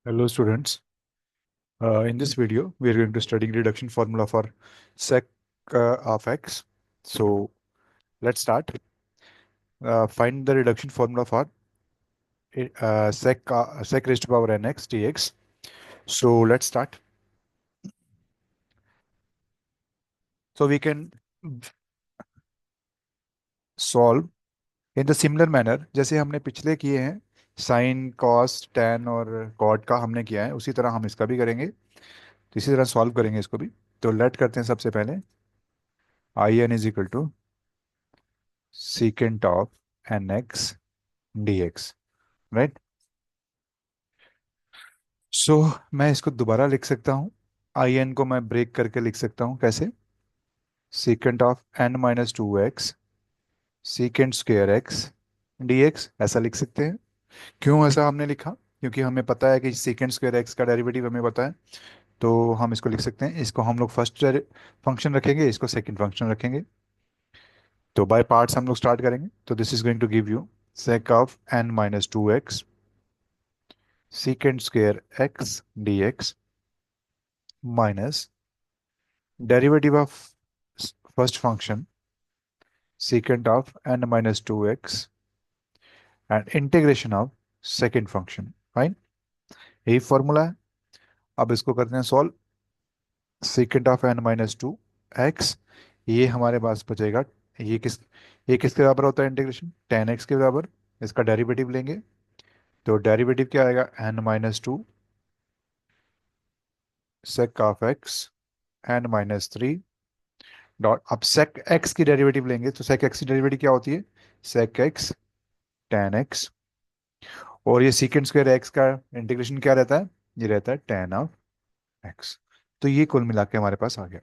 Hello students. In this video, we are going to studying reduction formula for sec of x. So let's start. Find the reduction formula for sec raised to power nx dx. So let's start. So we can solve in the similar manner जैसे हमने पिछले किए हैं sine cos tan और cot का हमने किया है उसी तरह हम इसका भी करेंगे तो इसी तरह सॉल्व करेंगे इसको भी। तो लेट करते हैं सबसे पहले I n is equal to secant of n x d x, right. So मैं इसको दोबारा लिख सकता हूँ। आई एन को मैं ब्रेक करके लिख सकता हूँ कैसे, secant of n minus two x secant square x d x ऐसा लिख सकते हैं। क्यों ऐसा हमने लिखा, क्योंकि हमें पता है कि सीकेंट स्क्वेयर एक्स का डेरिवेटिव हमें पता है। तो हम इसको लिख सकते हैं, इसको हम लोग फर्स्ट फंक्शन रखेंगे, इसको सेकंड फंक्शन रखेंगे। तो बाय पार्ट्स हम लोग स्टार्ट करेंगे। तो this is going to give you sec of n minus two x secant square x d x minus derivative of first function secant of n minus 2x and integration of second function. Fine, यही formula है। अब इसको करते हैं solve. secant of n minus two x, ये हमारे पास बचेगा, ये किस ये किसके बराबर होता है इंटीग्रेशन, टेन एक्स के बराबर। इसका डेरिवेटिव लेंगे तो डेरिवेटिव क्या आएगा, n minus two sec of x n minus three dot. अब सेक एक्स की डेरिवेटिव लेंगे तो सेक एक्स की डेरिवेटिव क्या होती है, सेक एक्स टेन एक्स, और ये सीकेंड स्क्वायर एक्स का इंटीग्रेशन क्या रहता है, ये रहता है टेन ऑफ एक्स। तो ये कुल मिला के हमारे पास आ गया।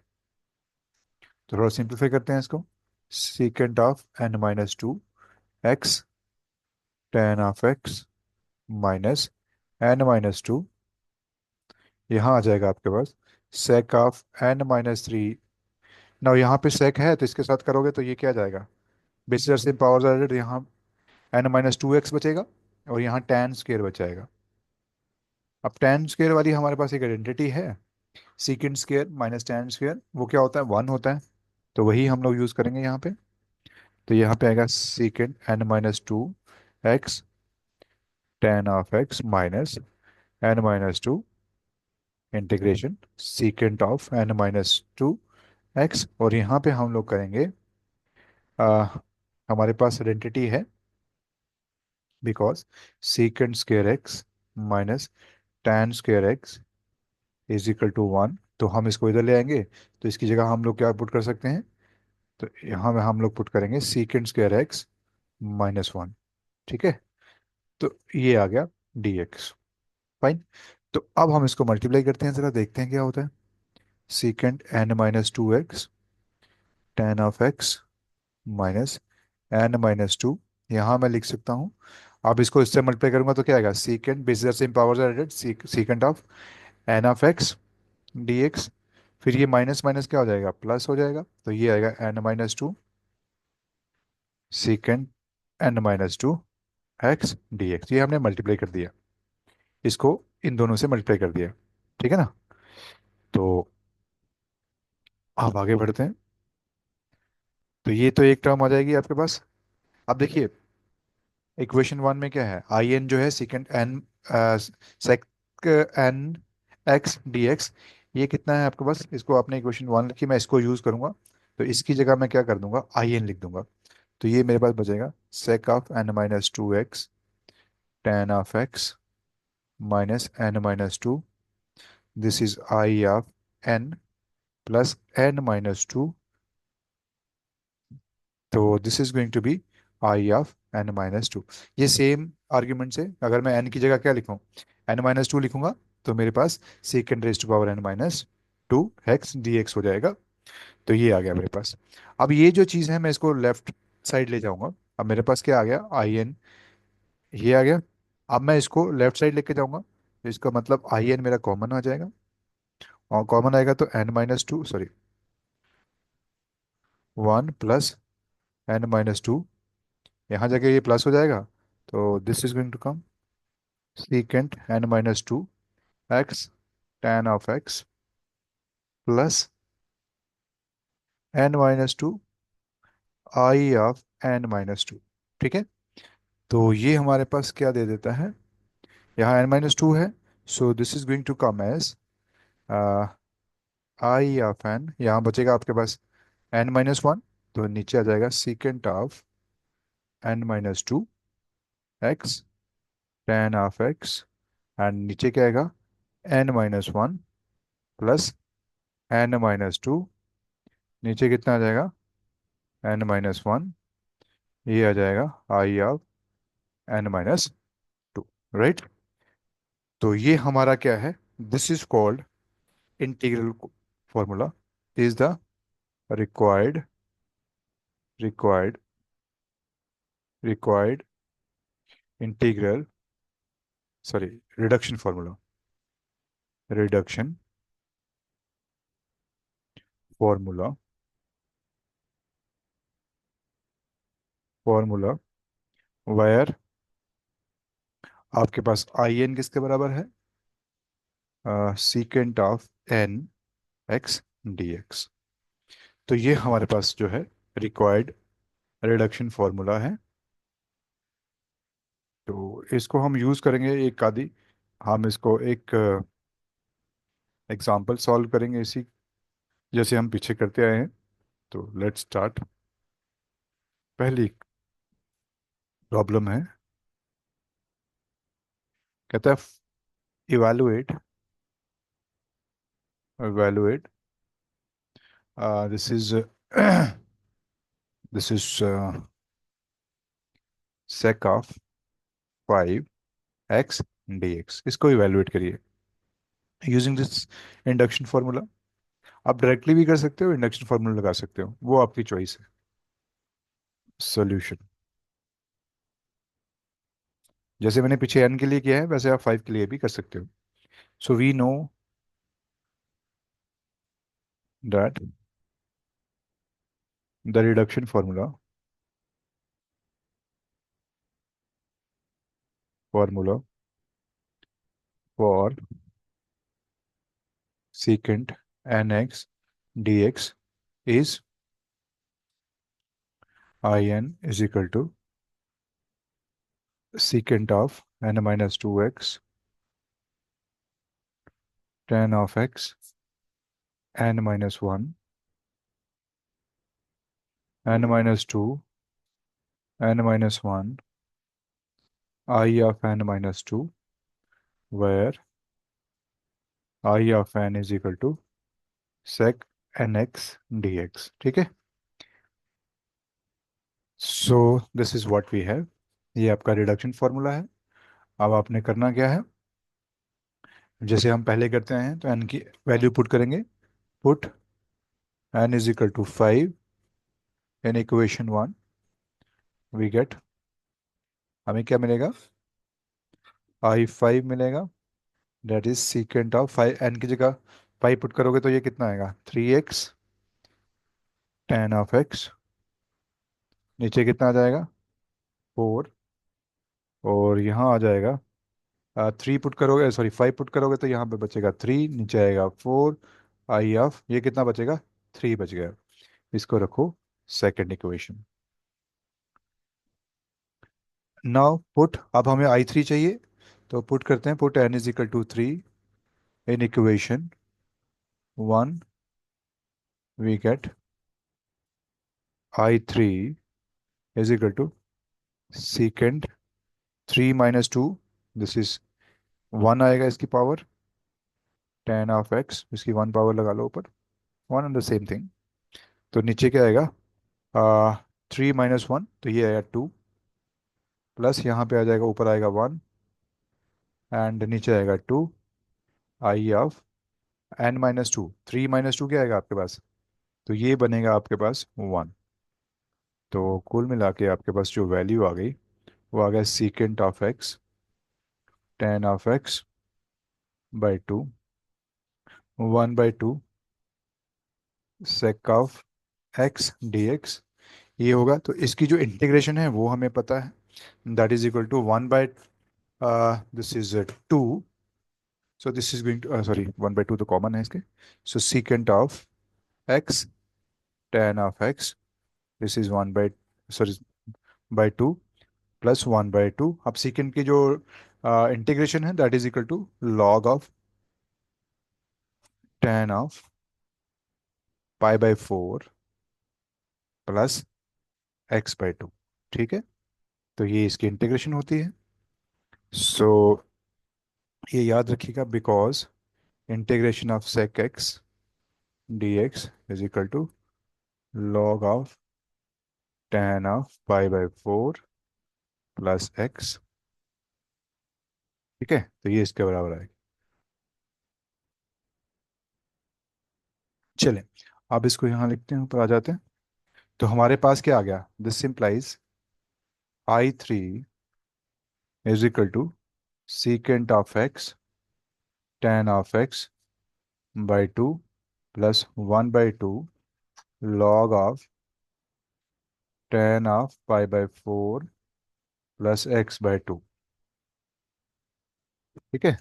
तो थोड़ा सिंप्लीफाई करते हैं इसको, secant of n minus two x tan of x minus n minus two, यहाँ आ जाएगा आपके पास sec of n minus three. ना यहाँ पे सेक है तो इसके साथ करोगे तो ये क्या आ जाएगा, बेसिस से पावर्स एडेड, यहाँ एन माइनस टू एक्स बचेगा और यहाँ टेन स्क्वेयर बचाएगा। अब टेन स्क्वेयर वाली हमारे पास एक आइडेंटिटी है, secant square minus tan square वो क्या होता है, वन होता है। तो वही हम लोग यूज़ करेंगे यहाँ पे। तो यहाँ पे आएगा secant n minus two x tan of x minus n minus two integration secant of n minus two x, और यहाँ पे हम लोग करेंगे आ, हमारे पास आइडेंटिटी है because secant square x minus tan square x is equal to one. तो हम इसको इधर ले आएंगे तो इसकी जगह हम लोग क्या पुट कर सकते हैं, तो यहाँ में हम लोग पुट करेंगे secant square x minus one. ठीक है, तो ये आ गया डी एक्स। फाइन। तो अब हम इसको मल्टीप्लाई करते हैं, जरा देखते हैं क्या होता है। Secant n minus two x tan of x minus n minus two, यहाँ मैं लिख सकता हूँ। अब इसको इससे मल्टीप्लाई करूंगा तो क्या आएगा, secant bases same powers are added secant of n of x d x, फिर ये माइनस माइनस क्या हो जाएगा, प्लस हो जाएगा। तो ये आएगा n minus two secant n minus two x d x, ये हमने मल्टीप्लाई कर दिया, इसको इन दोनों से मल्टीप्लाई कर दिया। ठीक है ना। तो आप आगे बढ़ते हैं। तो ये तो एक टर्म आ जाएगी आपके पास। अब देखिए इक्वेशन वन में क्या है, आई एन जो है सेकेंड एन सेक एन एक्स डी एक्स, ये कितना है आपके पास, इसको आपने इक्वेशन वन लिखी, मैं इसको यूज़ करूंगा। तो इसकी जगह मैं क्या कर दूंगा, आई एन लिख दूंगा। तो ये मेरे पास बचेगा sec of n minus two x tan of x minus n minus two, this is I of n plus n minus two. तो this is going to be I of n minus two. ये same argument से अगर मैं N की जगह क्या लिखूं, N minus to लिखूंगा, तो मेरे पास second raise to power n minus two x d x हो जाएगा। तो ये आ गया मेरे पास। अब ये जो चीज़ है मैं इसको लेफ्ट साइड ले जाऊंगा। अब मेरे पास क्या आ गया, आई एन, ये आ गया। अब मैं इसको लेफ्ट साइड लेके जाऊंगा तो इसका मतलब आई एन मेरा कॉमन आ जाएगा, और कॉमन आएगा तो n minus two sorry one plus n minus two, यहाँ जगह ये प्लस हो जाएगा। तो this is going to come secant n minus two x tan of x plus n-2 I of n-2। ठीक है, तो ये हमारे पास क्या दे देता है, यहाँ n-2 है, so this is going to come as I of n, यहाँ बचेगा आपके पास n-1, तो नीचे आ जाएगा secant of n-2 x tan of x, and नीचे क्या आएगा n-1 प्लस n-2, नीचे कितना आ जाएगा n-1, ये आ जाएगा आई ऑफ n-2। राइट, तो ये हमारा क्या है, this is called integral formula, is the required required required integral, sorry, reduction formula, reduction formula formula वायर आपके पास आई एन किसके बराबर है, secant of n x d x. तो ये हमारे पास जो है रिक्वायर्ड रिडक्शन फॉर्मूला है, तो इसको हम यूज़ करेंगे एक आदि, हम इसको एक एग्जांपल सॉल्व करेंगे इसी जैसे हम पीछे करते आए हैं। तो लेट्स स्टार्ट। पहली प्रॉब्लम है, कहता है evaluate evaluate this is this is sec of 5x dx, इसको इवैल्यूएट करिए यूजिंग दिस इंडक्शन फार्मूला। आप डायरेक्टली भी कर सकते हो, इंडक्शन फार्मूला लगा सकते हो, वो आपकी चॉइस है। सॉल्यूशन, जैसे मैंने पीछे n के लिए किया है वैसे आप 5 के लिए भी कर सकते हो। So we know that the reduction formula for secant nx dx is in is equal to secant of n-2x tan of x n-1 n-2 n-1 I of n-2, where I of n is equal to sec nx dx। ठीक है, so this is what we have, ये आपका reduction formula है। अब आपने करना क्या है, जैसे हम पहले करते हैं, तो n की वैल्यू पुट करेंगे, put n is equal to 5 in equation 1, we get, हमें क्या मिलेगा, I5 मिलेगा, that is secant of 5, n की जगह 5 पुट करोगे तो ये कितना आएगा 3x tan ऑफ x, नीचे कितना आ जाएगा 4, और यहाँ आ जाएगा 3 पुट करोगे, सॉरी 5 पुट करोगे तो यहाँ पे बचेगा 3, नीचे आएगा 4 आई ऑफ, ये कितना बचेगा 3 बच गया। इसको रखो सेकंड इक्वेशन। नाउ पुट, अब हमें I3 चाहिए, तो पुट करते हैं, put n is equal to 3 in equation 1, we get I3 is equal to secant 3 - 2, this is 1 आएगा इसकी पावर, tan ऑफ x, इसकी 1 पावर लगा लो ऊपर, 1 एंड द सेम थिंग। तो नीचे क्या आएगा, 3 - 1, तो ये आएगा 2, प्लस यहाँ पे आ जाएगा, ऊपर आएगा 1, एंड नीचे आएगा 2 आई ऑफ n-2, 3 - 2 क्या आएगा आपके पास, तो ये बनेगा आपके पास 1। तो कुल मिला के आपके पास जो वैल्यू आ गई, वो आ गया secant of x tan of x by 2, 1/2 sec of x dx, ये होगा। तो इसकी जो इंटीग्रेशन है वो हमें पता है, that is equal to 1 by, this is 2 so this is going to sorry 1/2 तो कॉमन है इसके. So secant of x tan of x, this is 1/, by 2 plus 1/2. अब सीकेंट की जो इंटीग्रेशन है that is equal to log of tan of π/4 plus x/2. ठीक है. तो ये इसकी इंटीग्रेशन होती है. सो ये याद रखिएगा, because integration of sec x dx is equal to log of tan of π/4 plus x. ठीक है. तो ये इसके बराबर आएगा. चलें, अब इसको यहाँ लिखते हैं, ऊपर आ जाते हैं. तो हमारे पास क्या आ गया, this implies I3 is equal to secant of x tan of x/2 plus 1/2 log of tan of π/4 plus x/2. ठीक है.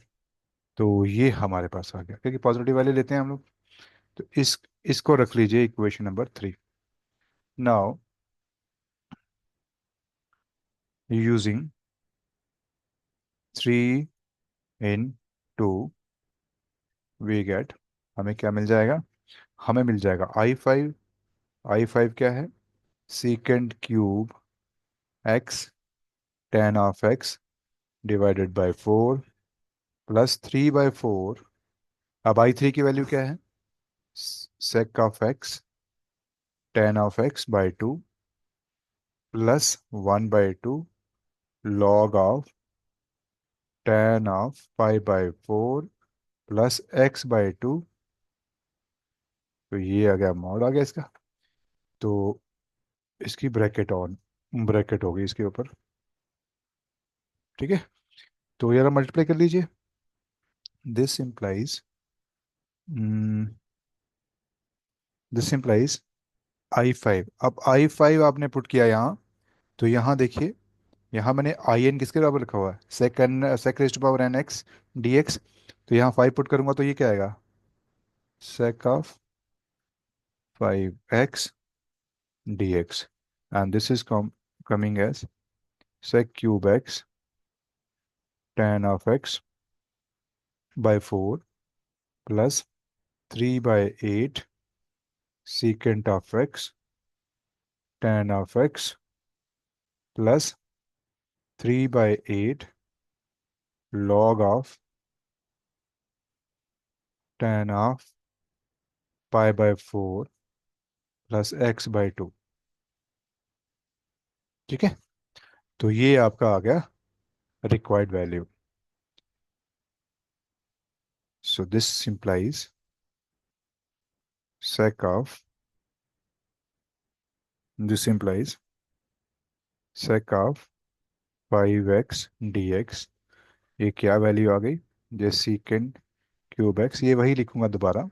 तो ये हमारे पास आ गया, क्योंकि पॉजिटिव वैल्यू लेते हैं हम लोग. तो इसको रख लीजिए equation number 3. Now using 3 in 2 we get, हमें क्या मिल जाएगा, हमें मिल जाएगा I5. I5 क्या है, secant cube x tan of x divided by 4 plus 3/4. अब I3 की वैल्यू क्या है, sec of x tan of x/2 plus 1/2 log of tan of π/4 plus x/2. तो ये आ गया, मॉड आ गया इसका. तो इसकी ब्रैकेट ऑन, ब्रैकेट होगी इसके ऊपर. ठीक है. तो यार मल्टीप्लाई कर लीजिए. This implies, this implies I5. अब I5 आपने पुट किया यहाँ. तो यहाँ देखिए, यहाँ मैंने आई एन किसके बराबर लिखा हुआ है, sec raise to power n x d x. तो यहाँ 5 पुट करूंगा तो ये क्या आएगा, sec of 5x dx. And this is coming as sec cube x tan of x/4 plus 3/8 secant of x tan of x plus 3/8 log of tan of π/4 plus x/2. ठीक है. तो ये आपका आ गया required value. So this implies sec of, this implies sec of 5x dx. ये क्या value आ गई, जे सीकेंड क्यूब एक्स, ये वही लिखूंगा दोबारा,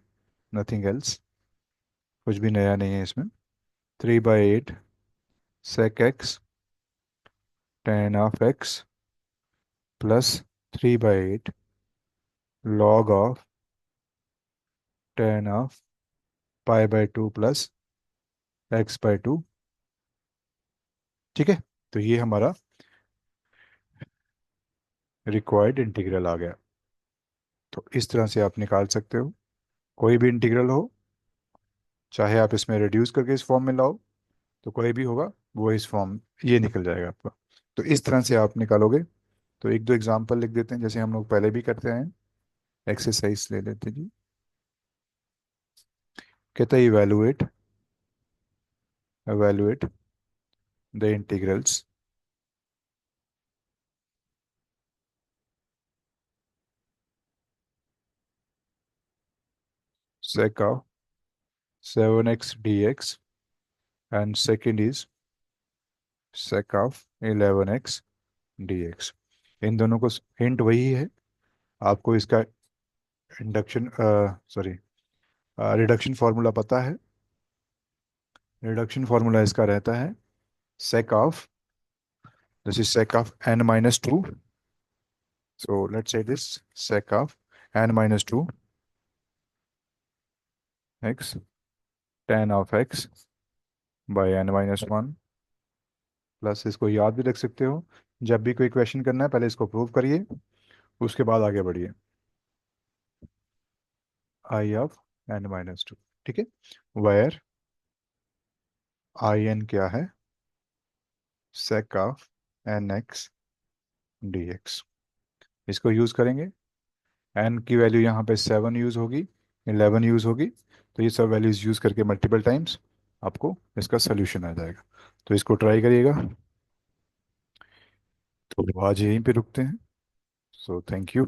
नथिंग एल्स, कुछ भी नया नहीं है इसमें. 3/8 sec x tan of x plus 3/8 log of tan of π/2 plus x/2. ठीक है. तो ये हमारा रिक्वायर्ड इंटीग्रल आ गया. तो इस तरह से आप निकाल सकते हो कोई भी इंटीग्रल हो, चाहे आप इसमें रिड्यूस करके इस फॉर्म में लाओ, तो कोई भी होगा वो इस फॉर्म, ये निकल जाएगा आपका. तो इस तरह से आप निकालोगे. तो एक दो एग्जांपल लिख देते हैं, जैसे हम लोग पहले भी करते हैं. एक्सरसाइज ले लेते हैं जी. कहता है evaluate, evaluate the integrals sec of 7x dx and second is sec of 11x dx. इन दोनों को हिंट वही है, आपको इसका इंडक्शन सॉरी रिडक्शन फार्मूला पता है. रिडक्शन फार्मूला इसका रहता है sec of, this is sec of n minus 2. So let's say this sec of n-2 x tan of x by n-1 plus, इसको याद भी रख सकते हो, जब भी कोई क्वेश्चन करना है पहले इसको प्रूव करिए, उसके बाद आगे बढ़िए। आई ऑफ n-2, ठीक है, वायर आई एन क्या है, sec of n x d x. इसको यूज़ करेंगे, एन की वैल्यू यहाँ पे 7 यूज़ होगी, 11 यूज़ होगी, तो ये सब वैल्यूज़ यूज़ करके मल्टीपल टाइम्स आपको इसका सोल्यूशन आ जाएगा। तो इसको ट्राई करिएगा। तो आज यहीं पे रुकते हैं। So thank you.